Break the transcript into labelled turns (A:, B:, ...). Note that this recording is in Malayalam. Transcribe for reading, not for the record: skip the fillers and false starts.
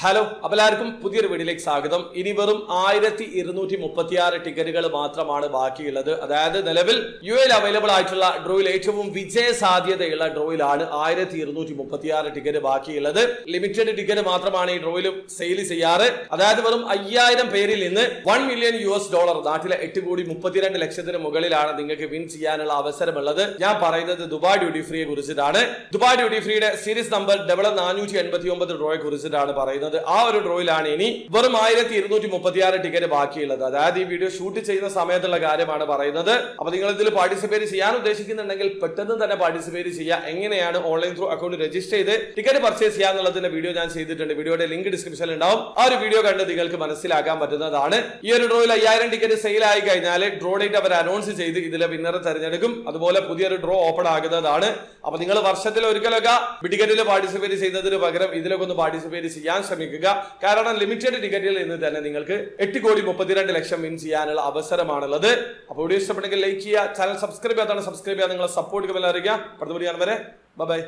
A: ഹലോ, അപ്പോൾ എല്ലാവർക്കും പുതിയൊരു വീഡിയോയിലേക്ക് സ്വാഗതം. ഇനി വെറും 1236 ടിക്കറ്റുകൾ മാത്രമാണ് ബാക്കിയുള്ളത്. അതായത് നിലവിൽ യുഎയിൽ അവൈലബിൾ ആയിട്ടുള്ള ഡ്രോയിൽ ഏറ്റവും വിജയ സാധ്യതയുള്ള ഡ്രോയിലാണ് 1236 ടിക്കറ്റ് ബാക്കിയുള്ളത്. ലിമിറ്റഡ് ടിക്കറ്റ് മാത്രമാണ് ഈ ഡ്രോയിൽ സെയിൽ ചെയ്യാറ്. അതായത് വെറും 5000 പേരിൽ നിന്ന് $1 മില്യൺ നാട്ടിലെ 8,32,00,000 മുകളിലാണ് നിങ്ങൾക്ക് വിൻ ചെയ്യാനുള്ള അവസരമുള്ളത്. ഞാൻ പറയുന്നത് ദുബായ് ഡ്യൂട്ടി ഫ്രീയെ കുറിച്ചിട്ടാണ്. ദുബായ് ഡ്യൂട്ടി ഫ്രീയുടെ സീരീസ് നമ്പർ 489 ഡ്രോയെ കുറിച്ചിട്ടാണ് പറയുന്നത്. ആ ഒരു ഡ്രോയിലാണ് ഇനി വെറും 1236 ടിക്കറ്റ് ബാക്കിയുള്ളത്. അതായത് ഈ വീഡിയോ ഷൂട്ട് ചെയ്യുന്ന സമയത്തുള്ള കാര്യമാണ് പറയുന്നത്. അപ്പൊ നിങ്ങൾ ഇതിൽ പാർട്ടിസിപ്പേറ്റ് ചെയ്യാൻ ഉദ്ദേശിക്കുന്നുണ്ടെങ്കിൽ പെട്ടെന്ന് തന്നെ പാർട്ടിസിപ്പേറ്റ് ചെയ്യുക. എങ്ങനെയാണ് ഓൺലൈൻ ത്രൂ അക്കൗണ്ട് രജിസ്റ്റർ ചെയ്ത് ടിക്കറ്റ് പർച്ചേസ് ചെയ്യാന്നുള്ളതിന്റെ വീഡിയോ ഞാൻ ചെയ്തിട്ടുണ്ട്. വീഡിയോയുടെ ലിങ്ക് ഡിസ്ക്രിപ്ഷനിൽ ഉണ്ടാവും. ആ ഒരു വീഡിയോ കണ്ട് നിങ്ങൾക്ക് മനസ്സിലാക്കാൻ പറ്റുന്നതാണ്. ഈ ഒരു ഡ്രോയിൽ 5000 ടിക്കറ്റ് സെയിൽ ആയി കഴിഞ്ഞാൽ ഡ്രോ ഡേറ്റ് അവർ അനൗൺസ് ചെയ്ത് ഇതിലെ വിന്നറെ തെരഞ്ഞെടുക്കും. അതുപോലെ പുതിയൊരു ഡ്രോ ഓപ്പൺ ആകുന്നതാണ്. അപ്പൊ നിങ്ങൾ വർഷത്തിൽ ഒരിക്കലൊക്കെ ടിക്കറ്റിൽ പാർട്ടിസിപ്പേറ്റ് ചെയ്യുന്നതിന് പകരം ഇതിലൊക്കെ ഒന്ന് പാർട്ടിസിപ്പേറ്റ് ചെയ്യാൻ ശ്രമിക്കുക. കാരണം ലിമിറ്റഡ് ടിക്കറ്റിൽ നിന്ന് തന്നെ നിങ്ങൾക്ക് 8,32,00,000 വിൻ ചെയ്യാനുള്ള അവസരമാണുള്ളത്. അപ്പോൾ വീഡിയോ ഇഷ്ടപ്പെട്ടെങ്കിൽ ലൈക്ക് ചെയ്യുക, ചാനൽ സബ്സ്ക്രൈബ് ചെയ്യാതാണ് സബ്സ്ക്രൈബ് ചെയ്യുക, നിങ്ങളെ സപ്പോർട്ട് അറിയിക്കുക. അടുത്ത വീഡിയോ വരെ ബൈ.